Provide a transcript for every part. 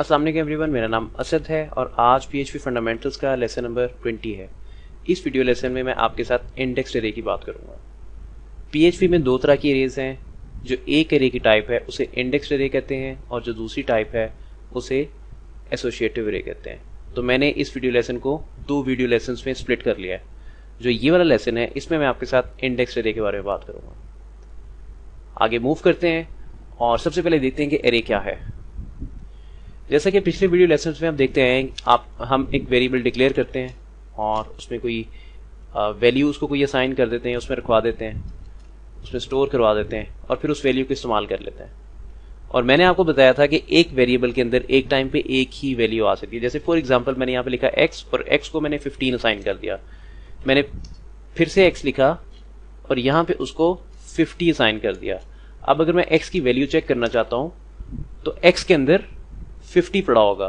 अस्सलाम वालेकुम एवरीवन, मेरा नाम असद है और आज PHP फंडामेंटल्स का लेसन नंबर 20 है। इस वीडियो लेसन में मैं आपके साथ इंडेक्स्ड एरे की बात करूंगा। PHP में दो तरह की एरेज हैं। जो एक एरे की टाइप है उसे इंडेक्स्ड एरे कहते हैं और जो दूसरी टाइप है उसे एसोसिएटिव एरे कहते हैं। तो मैंने इस वीडियो लेसन को दो वीडियो लेसन्स में स्प्लिट कर लिया है। जो ये वाला लेसन है इसमें मैं आपके साथ इंडेक्स्ड एरे के बारे में बात करूंगा। आगे मूव करते हैं और सबसे पहले देखते हैं कि एरे क्या है। जैसा कि पिछले वीडियो लेसन्स में हम देखते हैं हम एक वेरिएबल डिक्लेयर करते हैं और उसमें कोई वैल्यू उसको कोई असाइन कर देते हैं, उसमें रखवा देते हैं, उसमें स्टोर करवा देते हैं और फिर उस वैल्यू को इस्तेमाल कर लेते हैं। और मैंने आपको बताया था कि एक वेरिएबल के अंदर एक टाइम पे एक ही वैल्यू आ सकती है। जैसे फॉर एग्जांपल मैंने यहाँ पे लिखा x और x को मैंने 15 असाइन कर दिया। मैंने फिर से x लिखा और यहाँ पे उसको 50 असाइन कर दिया। अब अगर मैं x की वैल्यू चेक करना चाहता हूँ तो x के अंदर 50 पड़ा होगा,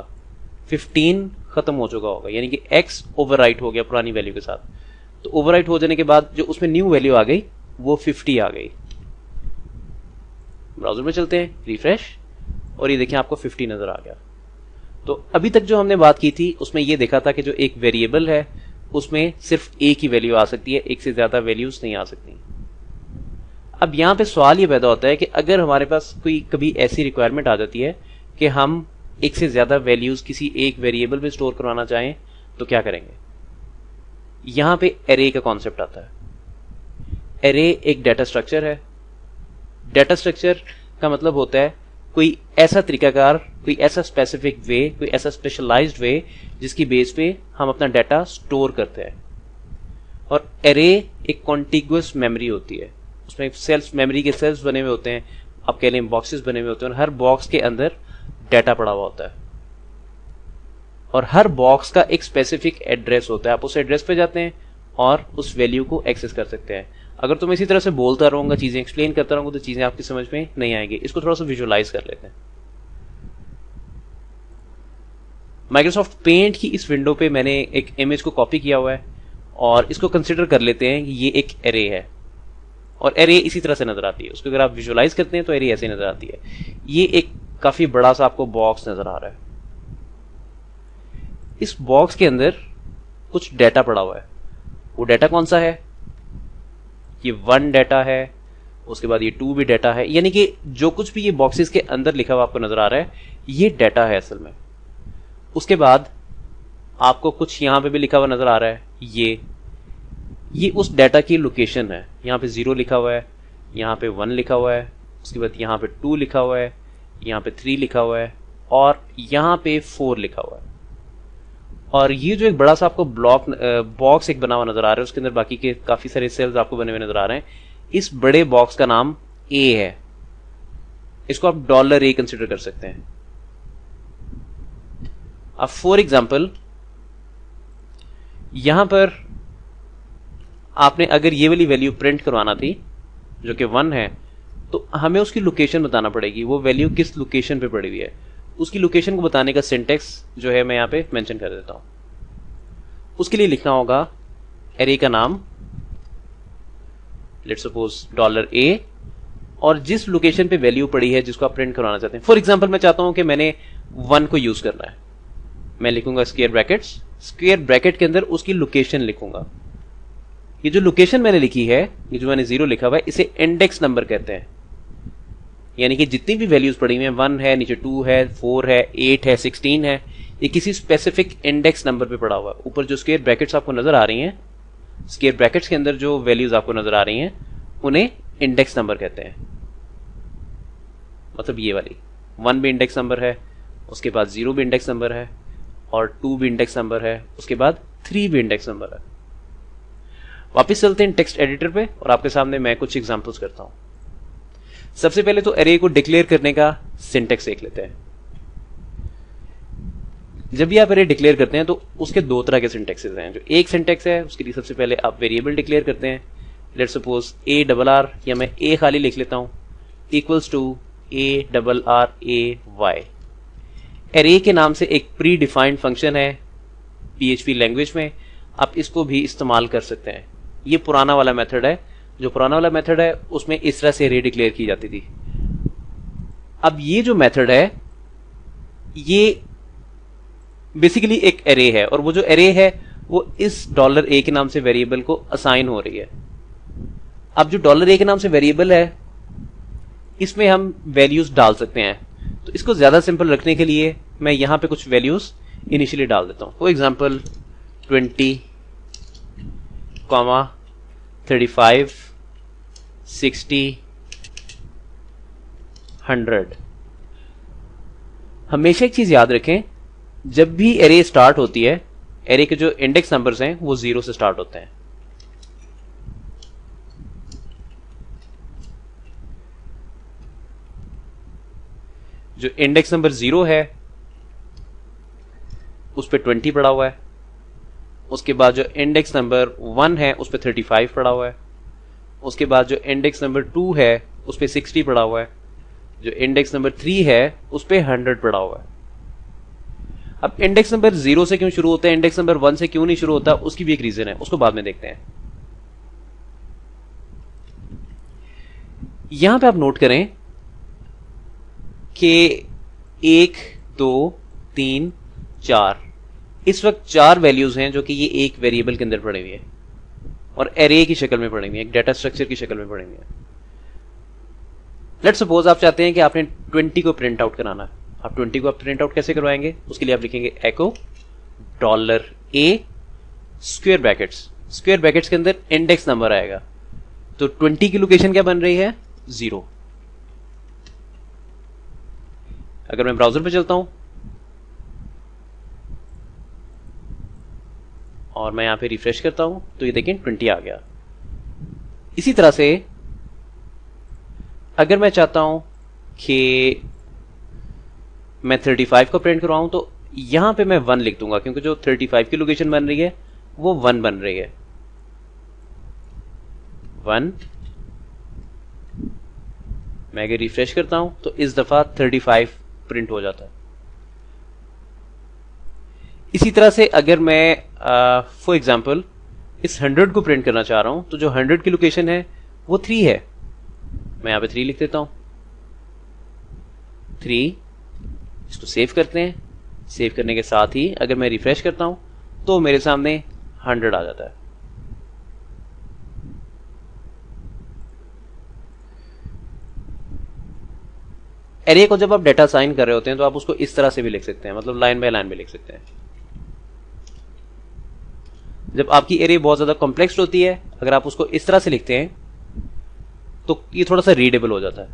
15 खत्म हो चुका होगा, यानी कि x ओवरराइट हो गया पुरानी वैल्यू के साथ। तो ओवरराइट हो जाने के बाद जो उसमें न्यू वैल्यू आ गई वो 50 आ गई। ब्राउजर में चलते हैं, रिफ्रेश, और ये देखें आपको 50 नजर आ गया। तो अभी तक जो हमने बात की थी उसमें ये देखा था कि जो एक वेरिएबल है उसमें सिर्फ एक ही वैल्यू आ सकती है, एक से ज्यादा वैल्यूज नहीं आ सकती। अब यहां पे सवाल ये पैदा होता है कि अगर हमारे पास कोई कभी ऐसी रिक्वायरमेंट आ जाती है कि हम एक से ज्यादा वैल्यूज किसी एक वेरिएबल में स्टोर करवाना चाहें तो क्या करेंगे। यहां पे एरे का कॉन्सेप्ट आता है। एरे एक डाटा स्ट्रक्चर है। डाटा स्ट्रक्चर का मतलब होता है कोई ऐसा तरीकाकार, कोई ऐसा स्पेसिफिक वे, कोई ऐसा स्पेशलाइज्ड वे जिसकी बेस पे हम अपना डाटा स्टोर करते हैं। और एरे एक कॉन्टिगुअस मेमोरी होती है। उसमें सेल्स, मेमोरी के सेल्स बने हुए होते हैं, आप कह लें बॉक्सेस बने हुए होते हैं और हर बॉक्स के अंदर डाटा पड़ा हुआ होता है और हर बॉक्स का एक स्पेसिफिक एड्रेस होता है। आप उस एड्रेस पे जाते हैं और उस वैल्यू को एक्सेस कर सकते हैं। अगर तो मैं इसी तरह से बोलता रहूंगा, चीजें एक्सप्लेन करता रहूंगा तो चीजें आपकी समझ में नहीं आएंगी। इसको थोड़ा सा विजुअलाइज कर लेते हैं। माइक्रोसॉफ्ट पेंट की इस विंडो पे मैंने एक इमेज को कॉपी किया हुआ है और इसको कंसिडर कर लेते हैं कि ये एक एरे है और एरे इसी तरह से नजर आती है। उसको अगर आप विजुअलाइज करते हैं तो एरे ऐसे नजर आती है। ये एक काफी बड़ा सा आपको बॉक्स नजर आ रहा है। इस बॉक्स के अंदर कुछ डाटा पड़ा हुआ है। वो डाटा कौन सा है? ये 1 डाटा है, उसके बाद ये 2 भी डाटा है, यानी कि जो कुछ भी ये बॉक्सेस के अंदर लिखा हुआ आपको नजर आ रहा है ये डाटा है असल में। उसके बाद आपको कुछ यहां पे भी लिखा हुआ नजर आ रहा है, ये उस डाटा की लोकेशन है। यहां पे 0 लिखा हुआ है, यहां पे 1 लिखा हुआ है, उसके बाद यहां पे 2 लिखा हुआ है, यहाँ पे 3 लिखा हुआ है और यहाँ पे 4 लिखा हुआ है। और ये जो एक बड़ा सा आपको बॉक्स एक बना हुआ नजर आ रहा है, उसके अंदर बाकी के काफी सारे सेल्स आपको बने हुए नजर आ रहे हैं। इस बड़े बॉक्स का नाम A है। इसको आप $A कंसिडर कर सकते हैं। अब फॉर एग्जाम्पल यहां पर आपने अगर ये वाली वैल्यू प्रिंट करवाना थी जो कि 1 है तो हमें उसकी लोकेशन बताना पड़ेगी। वो वैल्यू किस लोकेशन पे पड़ी हुई है, उसकी लोकेशन को बताने का सिंटेक्स जो है मैं यहां पे मेंशन कर देता हूं। उसके लिए लिखना होगा एरे का नाम, लेट्स सपोज $A, और जिस लोकेशन पे वैल्यू पड़ी है जिसको आप प्रिंट करवाना चाहते हैं। फॉर एग्जांपल मैं चाहता हूं कि मैंने 1 को यूज करना है। मैं लिखूंगा स्क्वायर ब्रैकेट्स, स्क्वायर ब्रैकेट के अंदर उसकी लोकेशन लिखूंगा। ये जो लोकेशन मैंने लिखी है, ये जो मैंने 0 लिखा हुआ है, इसे इंडेक्स नंबर कहते हैं। यानी कि जितनी भी वैल्यूज पड़ी हुई हैं, 1 है, नीचे 2 है, 4 है, 8 है, 16 है, ये किसी स्पेसिफिक इंडेक्स नंबर पे पड़ा हुआ है। ऊपर जो स्क्वायर ब्रैकेट्स आपको नजर आ रही हैं, स्क्वायर ब्रैकेट्स के अंदर जो वैल्यूज आपको नजर आ रही हैं उन्हें इंडेक्स नंबर कहते हैं। मतलब ये वाली 1 भी इंडेक्स नंबर है, उसके बाद 0 भी इंडेक्स नंबर है और 2 भी इंडेक्स नंबर है, उसके बाद 3 भी इंडेक्स नंबर है। वापिस चलते हैं टेक्स्ट एडिटर पे और आपके सामने मैं कुछ एग्जांपल्स करता हूं। सबसे पहले तो एरे को डिक्लेयर करने का सिंटेक्स देख लेते हैं। जब भी आप एरे डिक्लेयर करते हैं तो उसके दो तरह के सिंटेक्सेस हैं। जो एक सिंटेक्स है उसके लिए सबसे पहले आप वेरिएबल डिक्लेयर करते हैं। लेट्स सपोज ARR, या मैं A खाली लिख लेता हूं, इक्वल्स टू ARRAY। एरे के नाम से एक प्री डिफाइंड फंक्शन है PHP लैंग्वेज में, आप इसको भी इस्तेमाल कर सकते हैं। ये पुराना वाला मेथड है। जो पुराना वाला मेथड है उसमें इस तरह से एरे डिक्लेयर की जाती थी। अब ये जो मेथड है ये बेसिकली एक एरे है और वो जो एरे है वो इस $a के नाम से वेरिएबल को असाइन हो रही है। अब जो $a के नाम से वेरिएबल है इसमें हम वैल्यूज डाल सकते हैं, तो इसको ज्यादा सिंपल रखने के लिए मैं यहां पे कुछ वैल्यूज इनिशियली डाल देता हूं। For example 20, 35, 60, 100। हमेशा एक चीज याद रखें, जब भी एरे स्टार्ट होती है, एरे के जो इंडेक्स नंबर्स हैं वो 0 से स्टार्ट होते हैं। जो इंडेक्स नंबर 0 है उस पे 20 पड़ा हुआ है, उसके बाद जो इंडेक्स नंबर 1 है उस पे 35 पड़ा हुआ है, उसके बाद जो इंडेक्स नंबर 2 है उस पे 60 पड़ा हुआ है, जो इंडेक्स नंबर 3 है उस पे 100 पड़ा हुआ है। अब इंडेक्स नंबर 0 से क्यों शुरू होता है, इंडेक्स नंबर 1 से क्यों नहीं शुरू होता, उसकी भी एक रीजन है, उसको बाद में देखते हैं। यहां पे आप नोट करें कि 1, 2, 3, 4 इस वक्त 4 वैल्यूज हैं जो कि ये एक वेरिएबल के अंदर पड़ी हुई है और एरे की शक्ल में पड़ी हुई है, एक डाटा स्ट्रक्चर की शक्ल में पड़ी हुई है। लेट्स सपोज आप चाहते हैं कि आपने 20 को प्रिंट आउट कराना है। आप 20 को आप प्रिंट आउट कैसे करवाएंगे, उसके लिए आप लिखेंगे echo $a स्क्वायर ब्रैकेट्स के अंदर इंडेक्स नंबर आएगा, तो 20 की लोकेशन क्या बन रही है, 0। अगर मैं ब्राउजर पे चलता हूं और मैं यहां पे रिफ्रेश करता हूं तो ये देखें 20 आ गया। इसी तरह से अगर मैं चाहता हूं कि मैं 35 को प्रिंट करवाऊं तो यहां पे मैं 1 लिख दूंगा, क्योंकि जो 35 की लोकेशन बन रही है वो 1 बन रही है। 1 मैं अगर रिफ्रेश करता हूं तो इस दफा 35 प्रिंट हो जाता है। इसी तरह से अगर मैं फॉर एग्जांपल इस 100 को प्रिंट करना चाह रहा हूं तो जो 100 की लोकेशन है वो 3 है। मैं यहां पे 3 लिख देता हूं, 3। इसको सेव करते हैं। सेव करने के साथ ही अगर मैं रिफ्रेश करता हूं तो मेरे सामने 100 आ जाता है। एरे को जब आप डेटा असाइन कर रहे होते हैं तो आप उसको इस तरह से भी लिख सकते हैं, मतलब लाइन बाय लाइन भी लिख सकते हैं। जब आपकी एरे बहुत ज्यादा कॉम्प्लेक्स होती है, अगर आप उसको इस तरह से लिखते हैं तो ये थोड़ा सा रीडेबल हो जाता है।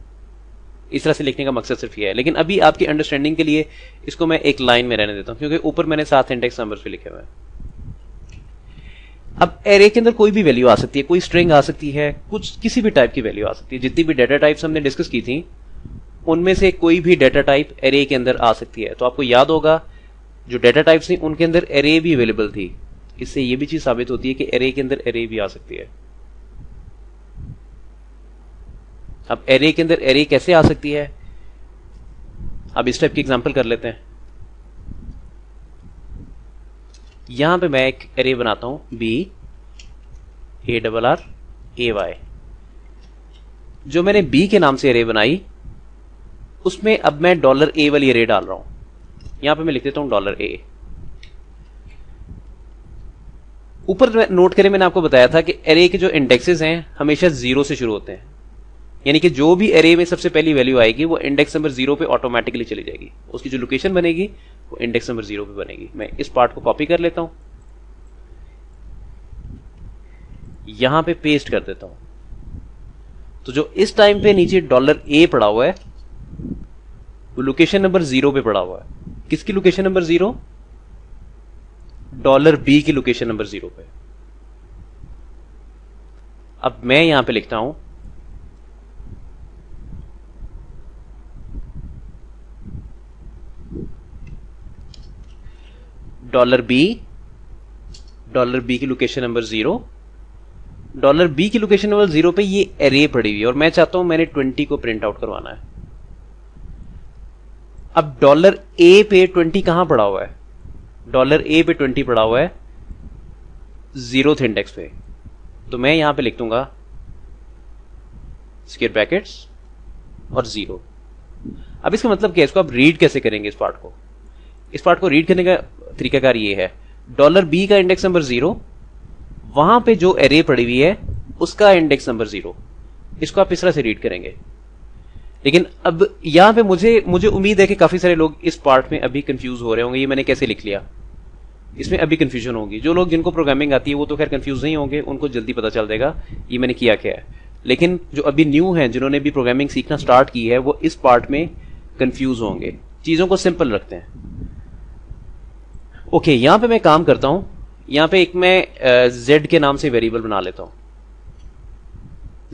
इस तरह से लिखने का मकसद सिर्फ ये है, लेकिन अभी आपकी अंडरस्टैंडिंग के लिए इसको मैं एक लाइन में रहने देता हूं, क्योंकि ऊपर मैंने 7 इंडेक्स नंबर्स भी लिखे हुए हैं। अब एरे के अंदर कोई भी वैल्यू आ सकती है, कोई स्ट्रिंग आ सकती है, कुछ किसी भी टाइप की वैल्यू आ सकती है। जितनी भी डेटा टाइप्स हमने डिस्कस की थी उनमें से कोई भी डेटा टाइप एरे के अंदर आ सकती है। तो आपको याद होगा जो डेटा टाइप्स थी उनके अंदर एरे भी अवेलेबल थी। इससे ये भी चीज साबित होती है कि एरे के अंदर एरे भी आ सकती है। अब एरे के अंदर एरे कैसे आ सकती है, अब इस टाइप की एग्जांपल कर लेते हैं। यहां पे मैं एक एरे बनाता हूं BARRAY। जो मैंने B के नाम से एरे बनाई उसमें अब मैं $a वाली एरे डाल रहा हूं। यहां पे मैं लिख देता हूं $a। ऊपर नोट करें, मैंने आपको बताया था कि एरे के जो इंडेक्सेस हैं हमेशा 0 से शुरू होते हैं, यानी कि जो भी एरे में सबसे पहली वैल्यू आएगी वो इंडेक्स नंबर 0 पे ऑटोमेटिकली चली जाएगी। उसकी जो लोकेशन बनेगी वो इंडेक्स नंबर 0 पे बनेगी। मैं इस पार्ट को कॉपी कर लेता हूं, यहां पे पेस्ट कर देता हूं। तो जो इस टाइम पे नीचे $a पड़ा हुआ है वो लोकेशन नंबर 0 पे पड़ा हुआ है। किसकी लोकेशन नंबर 0? $b की लोकेशन नंबर 0 पे। अब मैं यहां पे लिखता हूं $b की लोकेशन नंबर 0, $b की लोकेशन नंबर 0 पे ये एरे पड़ी हुई है और मैं चाहता हूं मैंने 20 को प्रिंट आउट करवाना है। अब $a पे 20 कहां पड़ा हुआ है? $a पे 20 पड़ा हुआ है 0th इंडेक्स पे। तो मैं यहां पे लिख दूंगा स्क्वायर ब्रैकेट्स और 0। अब इसका मतलब क्या है, इसको आप रीड कैसे करेंगे इस पार्ट को? इस पार्ट को रीड करने का तरीकाकार ये है, $b का इंडेक्स नंबर 0, वहां पे जो एरे पड़ी हुई है उसका इंडेक्स नंबर 0, इसको आप इस तरह से रीड करेंगे। लेकिन अब यहां पे मुझे उम्मीद है कि काफी सारे लोग इस पार्ट में अभी कंफ्यूज हो रहे होंगे, ये मैंने कैसे लिख लिया, इसमें अभी कंफ्यूजन होगी। जो लोग जिनको प्रोग्रामिंग आती है वो तो खैर कंफ्यूज नहीं होंगे, उनको जल्दी पता चल जाएगा ये मैंने किया क्या है। लेकिन जो अभी न्यू हैं, जिन्होंने भी प्रोग्रामिंग सीखना स्टार्ट की है, वो इस पार्ट में कंफ्यूज होंगे। चीजों को सिंपल रखते हैं। ओके, यहां पे मैं काम करता हूं, यहां पे एक मैं z के नाम से वेरिएबल बना लेता हूं।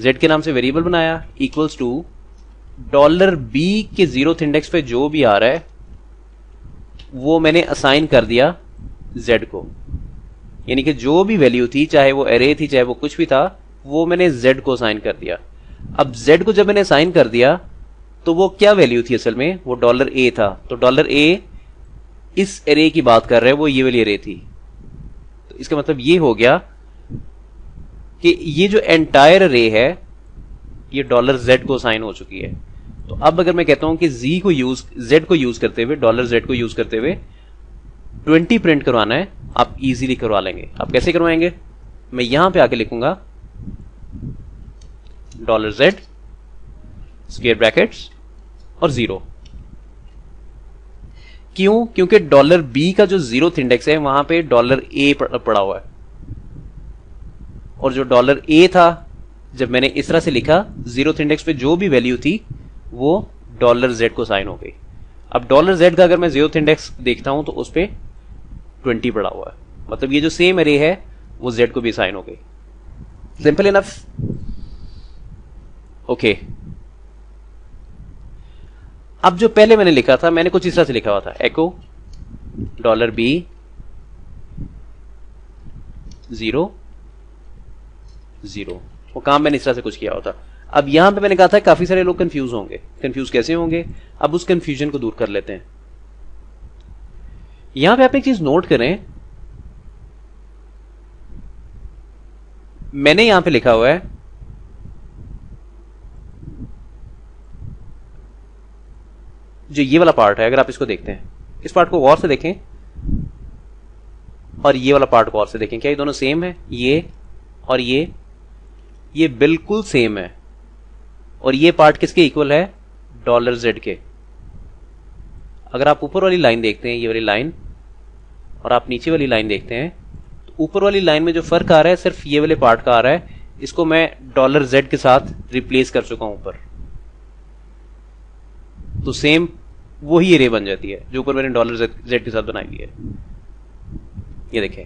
z के नाम से वेरिएबल बनाया इक्वल्स टू $b के 0th इंडेक्स पे जो भी आ रहा है वो मैंने असाइन कर दिया z को, यानी कि जो भी वैल्यू थी, चाहे वो एरे थी चाहे वो कुछ भी था, वो मैंने z को असाइन कर दिया। अब z को जब मैंने असाइन कर दिया तो वो क्या वैल्यू थी असल में, वो $a था। तो $a इस एरे की बात कर रहे हैं, वो ये वाली एरे थी। तो इसका मतलब ये हो गया कि ये जो एंटायर एरे है ये $z को असाइन हो चुकी है। तो अब अगर मैं कहता हूं कि z को यूज करते हुए, $z को यूज करते हुए 20 प्रिंट करवाना है, आप इजीली करवा लेंगे। आप कैसे करवाएंगे, मैं यहां पे आके लिखूंगा $z स्क्वायर ब्रैकेट्स और 0। क्यों? क्योंकि $b का जो 0th इंडेक्स है वहां पे $a पड़ा हुआ है, और जो $a था जब मैंने इस तरह से लिखा, 0th इंडेक्स पे जो भी वैल्यू थी वो $z को साइन हो गई। अब $z का अगर मैं 0th इंडेक्स देखता हूं तो उस पे 20 पड़ा हुआ है, मतलब ये जो सेम एरे है वो z को भी साइन हो गई। Simple enough. ओके, अब जो पहले मैंने लिखा था, मैंने कुछ इस तरह से लिखा हुआ था, एको $b 0 0, वो काम मैंने इस तरह से कुछ किया होता। अब यहां पे मैंने कहा था काफी सारे लोग कंफ्यूज होंगे। कंफ्यूज कैसे होंगे, अब उस कंफ्यूजन को दूर कर लेते हैं। यहां पे आप एक चीज नोट करें, मैंने यहां पे लिखा हुआ है जो ये वाला पार्ट है, अगर आप इसको देखते हैं, इस पार्ट को गौर से देखें और ये वाला पार्ट गौर से देखें, क्या ये दोनों सेम है? ये और ये बिल्कुल सेम है। और ये पार्ट किसके इक्वल है? $z के। अगर आप ऊपर वाली लाइन देखते हैं, ये वाली लाइन, और आप नीचे वाली लाइन देखते हैं, तो ऊपर वाली लाइन में जो फर्क आ रहा है सिर्फ ये वाले पार्ट का आ रहा है, इसको मैं $z के साथ रिप्लेस कर चुका हूं ऊपर, तो सेम वही एरे बन जाती है जो ऊपर मैंने $z के साथ बनाई हुई है। ये देखें,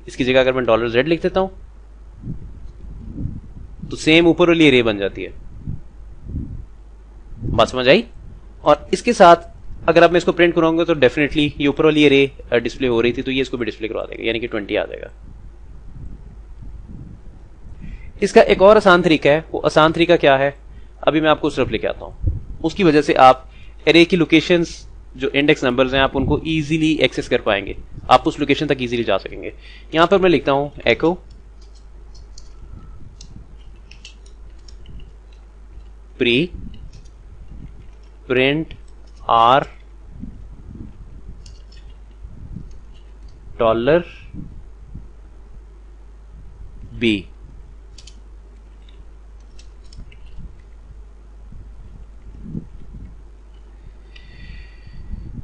इसकी जगह अगर मैं $z लिख देता हूं तो सेम ऊपर वाली एरे बन जाती है। बात समझ आई? और इसके साथ अगर आप मैं इसको प्रिंट कराऊंगा तो डेफिनेटली ये ऊपर वाली एरे डिस्प्ले हो रही थी, तो ये इसको भी डिस्प्ले करवा देगा, यानी कि 20 आ जाएगा। इसका एक और आसान तरीका है। वो आसान तरीका क्या है, अभी मैं आपको सिर्फ लेके आता हूं। उसकी वजह से आप एरे की लोकेशंस, जो इंडेक्स नंबर्स हैं, आप उनको इजीली एक्सेस कर पाएंगे, आप उस लोकेशन तक इजीली जा सकेंगे। यहां पर मैं लिखता हूं एको प्री प्रिंट आर $b।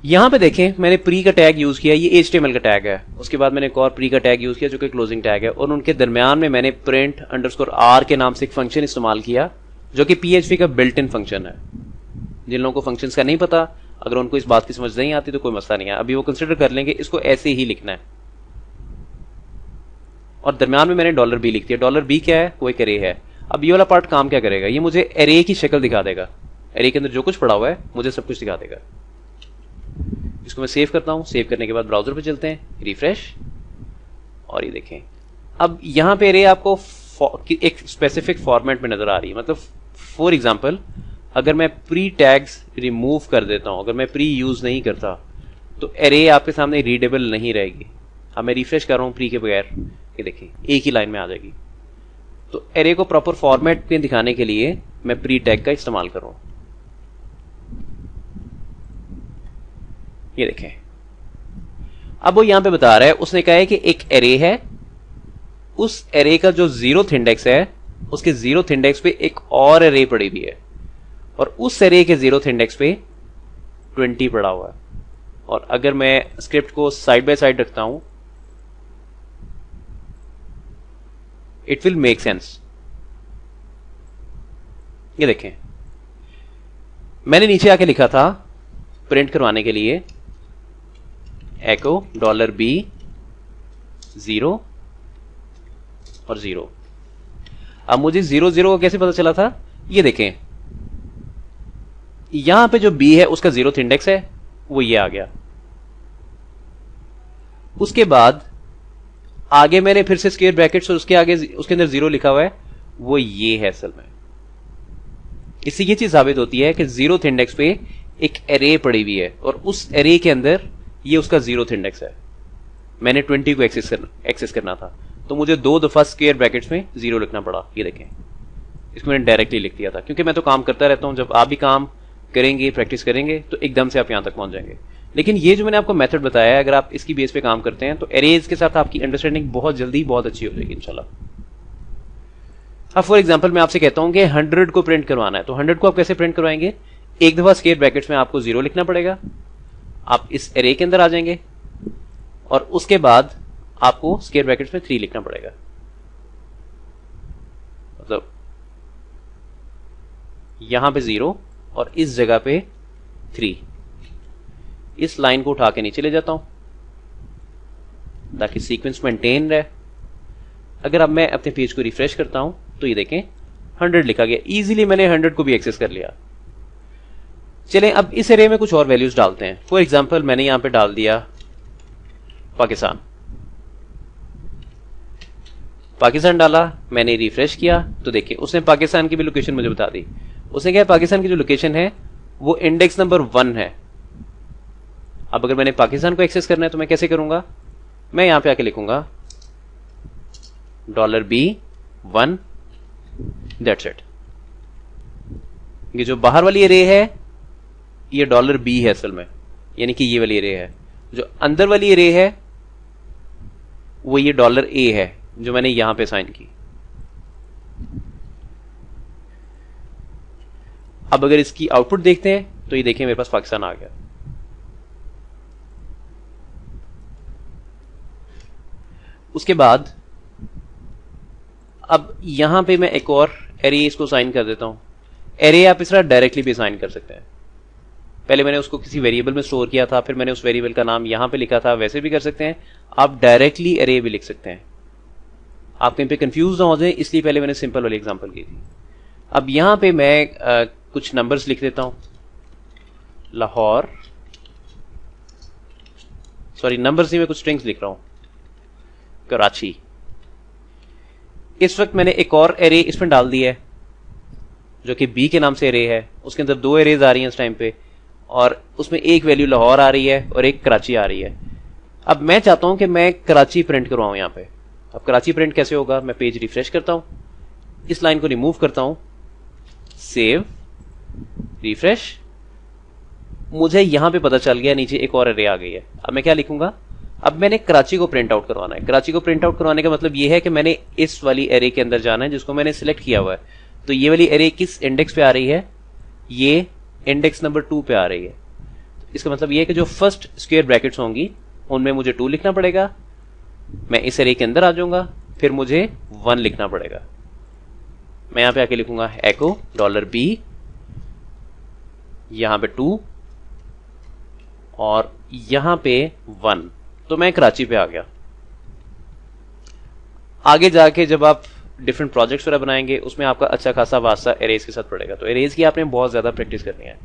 यहां पे देखें, मैंने प्री का टैग यूज किया, ये HTML का टैग है। उसके बाद मैंने एक और प्री का टैग यूज किया जो कि क्लोजिंग टैग है, और उनके दरमियान में मैंने प्रिंट अंडरस्कोर आर के नाम से एक फंक्शन इस्तेमाल किया जो कि PHP का बिल्ट इन फंक्शन है। जिन लोगों को फंक्शंस का नहीं पता, अगर उनको इस बात की समझ नहीं आती तो कोई मसला नहीं है, अभी वो कंसिडर कर लेंगे, इसको ऐसे ही लिखना है। और दरमियान में मैंने $b लिख दिया। $b क्या है? वो एक एरे है। अब ये वाला पार्ट काम क्या करेगा, ये मुझे एरे की शक्ल दिखा देगा, एरे के अंदर जो कुछ पड़ा हुआ है मुझे सब कुछ दिखा देगा। इसको मैं सेव करता हूं। सेव करने के बाद ब्राउजर पे चलते हैं, रिफ्रेश, और ये देखें अब यहां पे एरे आपको एक स्पेसिफिक फॉर्मेट में नजर आ रही है। मतलब फॉर एग्जांपल, अगर मैं प्री टैग्स रिमूव कर देता हूं, अगर मैं प्री यूज नहीं करता, तो एरे आपके सामने रीडेबल नहीं रहेगी। अब मैं रिफ्रेश कर रहा हूं प्री के बगैर, ये देखिए एक ही लाइन में आ जाएगी। तो एरे को प्रॉपर फॉर्मेट में दिखाने के लिए मैं प्री टैग का इस्तेमाल कर रहा हूं। ये देखें, अब वो यहां पे बता रहा है, उसने कहा है कि एक एरे है, उस एरे का जो 0th इंडेक्स है उसके 0th इंडेक्स पे एक और एरे पड़ी हुई है, और उस एरे के 0th इंडेक्स पे 20 पड़ा हुआ है। और अगर मैं स्क्रिप्ट को साइड बाय साइड रखता हूं, इट विल मेक सेंस। ये देखें, मैंने नीचे आके लिखा था प्रिंट करवाने के लिए एको $b 0 और 0। अब मुझे 0 0 को कैसे पता चला था? ये देखें, यहां पे जो b है उसका 0th इंडेक्स है, वो ये आ गया। उसके बाद आगे मैंने फिर से स्क्वायर ब्रैकेट्स और उसके आगे उसके अंदर 0 लिखा हुआ है, वो ये है असल में। इससे ये चीज साबित होती है कि 0th इंडेक्स पे एक एरे पड़ी हुई है और उस एरे के अंदर ये उसका 0th इंडेक्स है। मैंने 20 को एक्सेस करना था, तो मुझे 2 दफा स्क्वायर ब्रैकेट्स में 0 लिखना पड़ा। ये देखें, इसको मैंने डायरेक्टली लिख दिया था, क्योंकि मैं तो काम करता रहता हूं। जब आप भी काम करेंगे, प्रैक्टिस करेंगे, तो एकदम से आप यहां तक पहुंच जाएंगे। लेकिन ये जो मैंने आपको मेथड बताया है, अगर आप इसकी बेस पे काम करते हैं तो एरेज के साथ आपकी अंडरस्टैंडिंग बहुत जल्दी बहुत अच्छी हो जाएगी इंशाल्लाह। अब फॉर एग्जांपल मैं आपसे कहता हूं कि 100 को प्रिंट करवाना है, तो 100 को आप कैसे प्रिंट करवाएंगे? एक दफा स्क्वायर ब्रैकेट्स में आपको 0 लिखना पड़ेगा, आप इस एरे के अंदर आ जाएंगे, और उसके बाद आपको स्क्वायर ब्रैकेट्स में 3 लिखना पड़ेगा। मतलब यहां पे 0 और इस जगह पे 3। इस लाइन को उठा के नीचे ले जाता हूं ताकि सीक्वेंस मेंटेन रहे। अगर अब मैं अपने पेज को रिफ्रेश करता हूं तो ये देखें 100 लिखा गया। इजीली मैंने 100 को भी एक्सेस कर लिया। चलें अब इस एरे में कुछ और वैल्यूज डालते हैं। फॉर एग्जांपल मैंने यहां पे डाल दिया पाकिस्तान। पाकिस्तान डाला, मैंने रिफ्रेश किया तो देखिए उसने पाकिस्तान की भी लोकेशन मुझे बता दी। उसने कहा पाकिस्तान की जो लोकेशन है वो इंडेक्स नंबर 1 है। अब अगर मैंने पाकिस्तान को एक्सेस करना है तो मैं कैसे करूंगा? मैं यहां पे आके लिखूंगा $b 1, दैट्स इट। ये जो बाहर वाली एरे है ये $b है असल में, यानी कि ये वाली एरे है। जो अंदर वाली एरे है वो ये $a है जो मैंने यहां पे साइन की। अब अगर इसकी आउटपुट देखते हैं तो ये देखें मेरे पास पाकिस्तान आ गया। उसके बाद अब यहां पे मैं एक और एरे इसको साइन कर देता हूं। एरे आप इस तरह डायरेक्टली भी साइन कर सकते हैं। पहले मैंने उसको किसी वेरिएबल में स्टोर किया था, फिर मैंने उस वेरिएबल का नाम यहां पे लिखा था, वैसे भी कर सकते हैं। आप डायरेक्टली एरे भी लिख सकते हैं। आप कहीं पे कंफ्यूज ना हो जाए, इसलिए पहले मैंने सिंपल वाली एग्जांपल की थी। अब यहां पे मैं कुछ नंबर्स लिख देता हूं। लाहौर, सॉरी नंबर्स नहीं, मैं कुछ स्ट्रिंग्स लिख रहा हूं। कराची। इस वक्त मैंने एक और एरे इसमें डाल दिया है जो कि बी के नाम से एरे है। उसके अंदर 2 एरेज आ रही हैं इस टाइम पे, और उसमें एक वैल्यू लाहौर आ रही है और एक कराची आ रही है। अब मैं चाहता हूं कि मैं कराची प्रिंट करवाऊं यहां पे। अब कराची प्रिंट कैसे होगा? मैं पेज रिफ्रेश करता हूं, इस लाइन को रिमूव करता हूं, सेव, रिफ्रेश। मुझे यहां पे पता चल गया नीचे एक और एरे आ गई है। अब मैं क्या लिखूंगा? अब मैंने कराची को प्रिंट आउट करवाना है। कराची को प्रिंट आउट करवाने का मतलब यह है कि मैंने इस वाली एरे के अंदर जाना है जिसको मैंने सिलेक्ट किया हुआ है। तो ये वाली एरे किस इंडेक्स पे आ रही है? ये इंडेक्स नंबर 2 पे आ रही है। इसका मतलब यह है कि जो फर्स्ट स्क्वायर ब्रैकेट्स होंगी उनमें मुझे 2 लिखना पड़ेगा। मैं इस एरे के अंदर आ जाऊंगा, फिर मुझे 1 लिखना पड़ेगा। मैं यहां पे आके लिखूंगा एको $b, यहां पे 2 और यहां पे 1। तो मैं कराची पे आ गया। आगे जाके जब आप डिफरेंट प्रोजेक्ट्स वगैरह बनाएंगे उसमें आपका अच्छा खासा वास्ता एरेज के साथ पड़ेगा। तो एरेज की आपने बहुत ज्यादा प्रैक्टिस करनी है।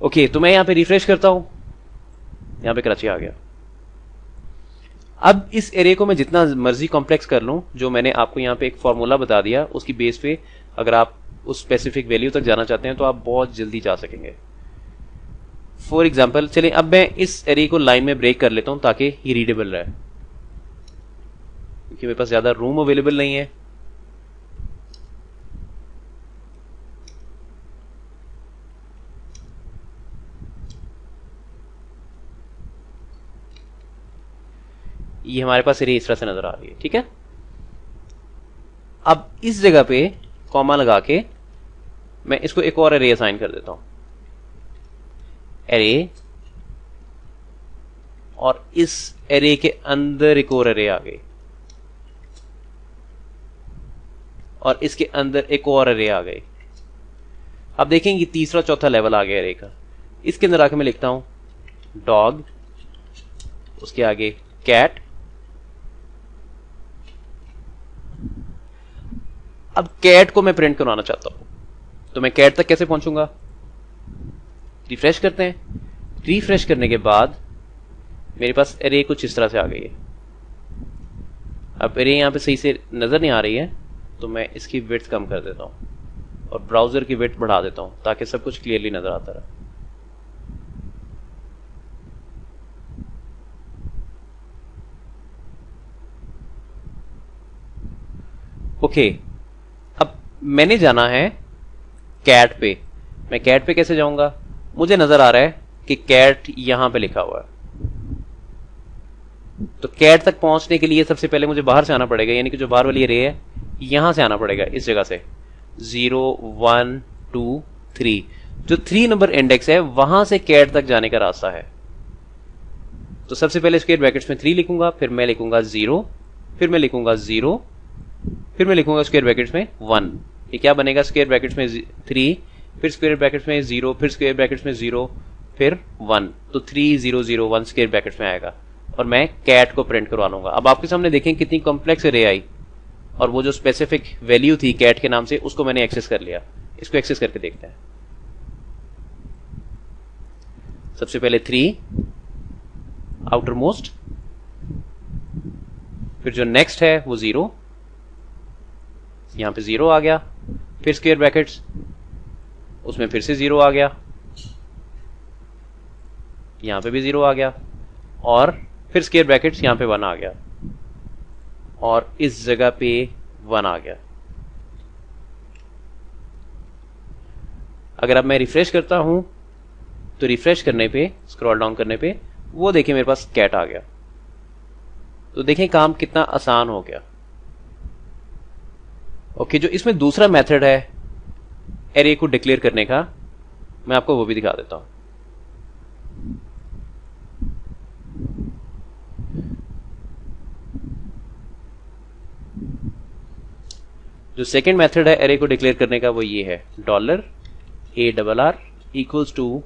ओके, तो मैं यहां पे रिफ्रेश करता हूं, यहां पे कराची आ गया। अब इस एरे को मैं जितना मर्जी कॉम्प्लेक्स कर लूं, जो मैंने आपको यहां पे एक फॉर्मूला बता दिया, उसकी बेस पे अगर आप उस स्पेसिफिक वैल्यू तक जाना चाहते हैं तो आप बहुत जल्दी जा सकेंगे। फॉर एग्जाम्पल चलिए अब मैं इस एरे को लाइन में ब्रेक कर लेता हूं ताकि ये रीडेबल रहे, क्योंकि मेरे पास ज्यादा रूम अवेलेबल नहीं है। ये हमारे पास एरे इस तरह से नजर आ रही है, ठीक है। अब इस जगह पे कॉमा लगा के मैं इसको एक और एरे असाइन कर देता हूं, एरे, और इस एरे के अंदर एक और एरे आ गई, और इसके अंदर एक और एरे आ गई। अब देखेंगे तीसरा चौथा लेवल आ गया एरे का। इसके अंदर आके मैं लिखता हूं डॉग, उसके आगे कैट। अब कैट को मैं प्रिंट करवाना चाहता हूं, तो मैं कैट तक कैसे पहुंचूंगा? रिफ्रेश करते हैं। रिफ्रेश करने के बाद मेरे पास एरे कुछ इस तरह से आ गई है। अब एरे यहां पे सही से नजर नहीं आ रही है, तो मैं इसकी विड्थ कम कर देता हूं और ब्राउजर की विड्थ बढ़ा देता हूं ताकि सब कुछ क्लियरली नजर आता रहे। ओके, अब मैंने जाना है कैट पे। मैं कैट पे कैसे जाऊंगा? मुझे नजर आ रहा है कि कैट यहां पे लिखा हुआ है, तो कैट तक पहुंचने के लिए सबसे पहले मुझे बाहर से आना पड़ेगा, यानी कि जो बाहर वाली एरे है यहां से आना पड़ेगा, इस जगह से 0 1 2 3, जो 3 नंबर इंडेक्स है वहां से कैट तक जाने का रास्ता है। तो सबसे पहले स्क्वायर ब्रैकेट्स में 3 लिखूंगा, फिर मैं लिखूंगा 0, फिर मैं लिखूंगा 0, फिर मैं लिखूंगा स्क्वायर ब्रैकेट्स में 1। ये क्या बनेगा? स्क्वायर ब्रैकेट्स में 3, फिर स्क्वायर ब्रैकेट्स में 0, फिर स्क्वायर ब्रैकेट्स में 0, फिर 1, तो 3 0 0 1 स्क्वायर ब्रैकेट्स में आएगा, और मैं कैट को प्रिंट करवा लूंगा। अब आपके सामने देखें कितनी कॉम्प्लेक्स एरे आई, और वो जो स्पेसिफिक वैल्यू थी कैट के नाम से उसको मैंने एक्सेस कर लिया। इसको एक्सेस करके देखते हैं। सबसे पहले 3 आउटर मोस्ट, फिर जो नेक्स्ट है वो 0, यहां पे 0 आ गया, फिर स्क्वायर ब्रैकेट्स, उसमें फिर से 0 आ गया, यहां पे भी 0 आ गया, और फिर स्क्वायर ब्रैकेट्स यहां पे 1 आ गया, और इस जगह पे 1 आ गया। अगर अब मैं रिफ्रेश करता हूं तो रिफ्रेश करने पे, स्क्रॉल डाउन करने पे, वो देखिए मेरे पास कैट आ गया। तो देखें काम कितना आसान हो गया। ओके, जो इसमें दूसरा मेथड है एरे को डिक्लेयर करने का, मैं आपको वो भी दिखा देता हूं। जो सेकंड मेथड है एरे को डिक्लेयर करने का वो ये है, $ARR equals to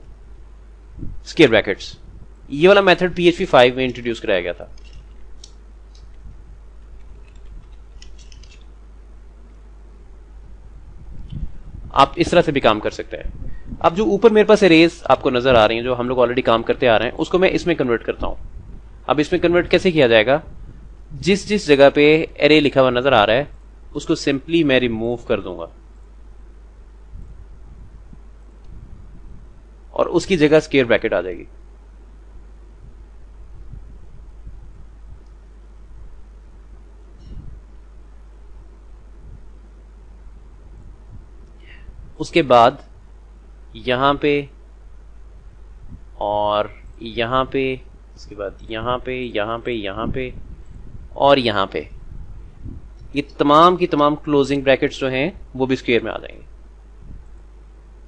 square brackets. ये वाला मेथड PHP 5 में इंट्रोड्यूस कराया गया था। आप इस तरह से भी काम कर सकते हैं। अब जो ऊपर मेरे पास एरेज आपको नजर आ रही हैं, जो हम लोग ऑलरेडी काम करते आ रहे हैं, उसको मैं इसमें कन्वर्ट करता हूं। अब इसमें कन्वर्ट कैसे किया जाएगा? जिस जिस जगह पे एरे लिखा हुआ नजर आ रहा है उसको सिंपली मैं रिमूव कर दूंगा, और उसकी जगह स्क्वायर ब्रैकेट आ जाएगी। उसके बाद यहां पे और यहां पे, उसके बाद यहां पे, यहां पे, यहां पे और यहां पे, ये तमाम की तमाम क्लोजिंग ब्रैकेट्स जो हैं वो भी स्क्वायर में आ जाएंगे,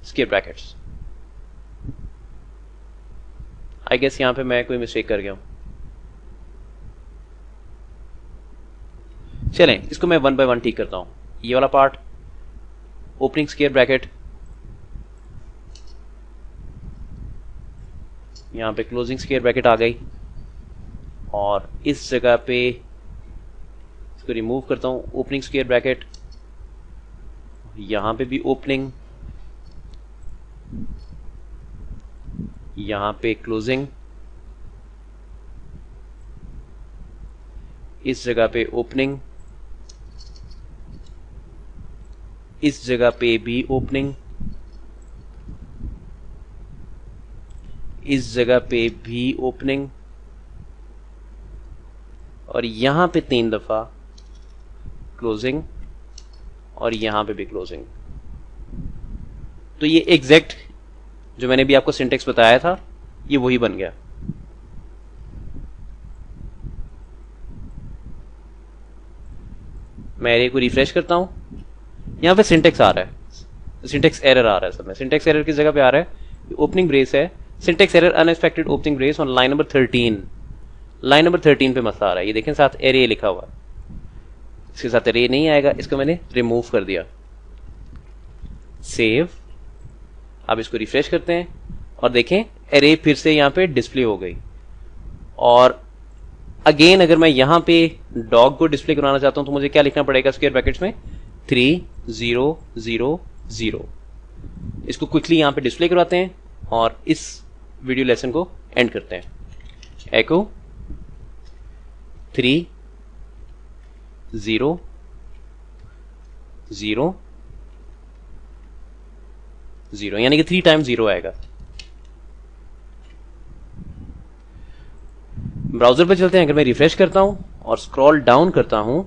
स्क्वायर ब्रैकेट्स। आई गेस यहां पे मैं कोई मिस्टेक कर गया हूं। चलें, इसको मैं 1 बाय 1 ठीक करता हूं। ये वाला पार्ट, ओपनिंग स्क्वायर ब्रैकेट, यहां पे क्लोजिंग स्क्वायर ब्रैकेट आ गई, और इस जगह पे इसको रिमूव करता हूं, ओपनिंग स्क्वायर ब्रैकेट, यहां पे भी ओपनिंग, यहां पे क्लोजिंग, इस जगह पे ओपनिंग, इस जगह पे भी ओपनिंग, इस जगह पे भी ओपनिंग, और यहां पे 3 दफा क्लोजिंग, और यहां पे भी क्लोजिंग। तो ये एग्जैक्ट जो मैंने भी आपको सिंटेक्स बताया था, ये वही बन गया। मैं एरे को रिफ्रेश करता हूँ, यहाँ पे सिंटेक्स आ रहा है, सिंटेक्स एरर आ रहा है सब में। सिंटेक्स एरर किस जगह पे आ रहा है, ओपनिंग ब्रेस है, syntax error unexpected opening brace on line number 13। Line number 13 पे मसला आ रहा है, ये देखें साथ एरे लिखा हुआ है, इसके साथ एरे नहीं आएगा, इसको मैंने रिमूव कर दिया। सेव, अब इसको रिफ्रेश करते हैं और देखें एरे फिर से यहाँ पे डिस्प्ले हो गई। और अगेन अगर मैं यहाँ पे डॉग को डिस्प्ले कराना चाहता हूं तो मुझे क्या लिखना पड़ेगा स्क्वायर ब्रैकेट्स में, 3 0 0 0। इसको क्विकली यहाँ पे डिस्प्ले करवाते हैं और इस वीडियो लेसन को एंड करते हैं। एको 3 0 0 0, यानी कि 3 टाइम 0 आएगा। ब्राउजर पे चलते हैं, अगर मैं रिफ्रेश करता हूं और स्क्रॉल डाउन करता हूं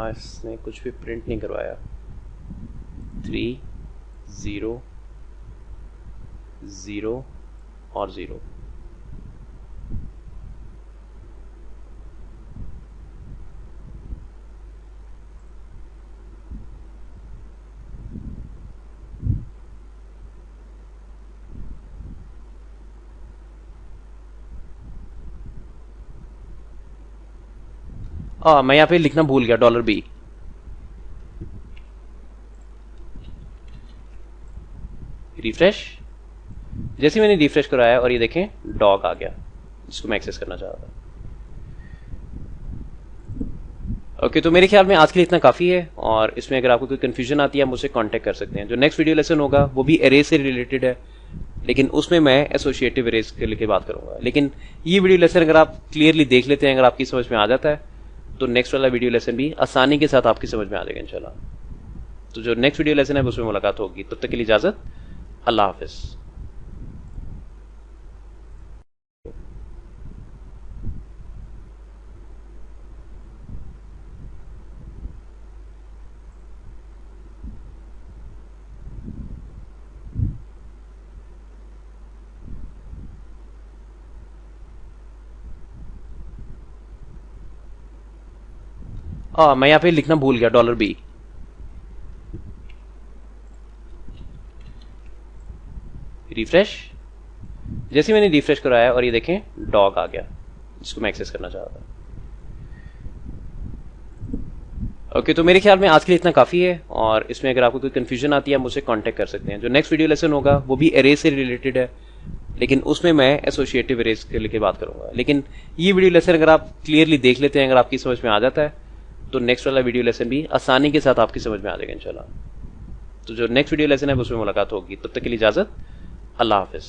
इसने कुछ भी प्रिंट नहीं करवाया। 3 0 0 और 0। मैं यहाँ पे लिखना भूल गया $B। रिफ्रेश, जैसे मैंने रिफ्रेश कराया और ये देखें डॉग आ गया, जिसको मैं एक्सेस करना चाह रहा था। ओके, तो मेरे ख्याल में आज के लिए इतना काफ़ी है, और इसमें अगर आपको कोई कंफ्यूजन आती है आप मुझसे कांटेक्ट कर सकते हैं। जो नेक्स्ट वीडियो लेसन होगा वो भी एरे से रिलेटेड है, लेकिन उसमें मैं एसोसिएटिव एरेज के लिए बात करूंगा। लेकिन ये वीडियो लेसन अगर आप क्लियरली देख लेते हैं, अगर आपकी समझ में आ जाता है, तो नेक्स्ट वाला वीडियो लेसन भी आसानी के साथ आपकी समझ में आ जाएगा इंशाल्लाह। तो जो नेक्स्ट वीडियो लेसन है उसमें मुलाकात होगी। तब तक के लिए इजाजत, अल्लाह हाफिज। मैं यहाँ पे लिखना भूल गया $B। रिफ्रेश, जैसे मैंने रिफ्रेश कराया और ये देखें डॉग आ गया, जिसको मैं एक्सेस करना चाह रहा था। ओके, तो मेरे ख्याल में आज के लिए इतना काफ़ी है, और इसमें अगर आपको कोई कंफ्यूजन आती है आप मुझसे कांटेक्ट कर सकते हैं। जो नेक्स्ट वीडियो लेसन होगा वो भी एरे से रिलेटेड है, लेकिन उसमें मैं एसोसिएटिव एरेज के लिए बात करूंगा। लेकिन ये वीडियो लेसन अगर आप क्लियरली देख लेते हैं, अगर आपकी समझ में आ जाता है, तो नेक्स्ट वाला वीडियो लेसन भी आसानी के साथ आपकी समझ में आ जाएगा इंशाल्लाह। तो जो नेक्स्ट वीडियो लेसन है उसमें मुलाकात होगी। तब तक के लिए इजाजत, अल्लाह हाफिज।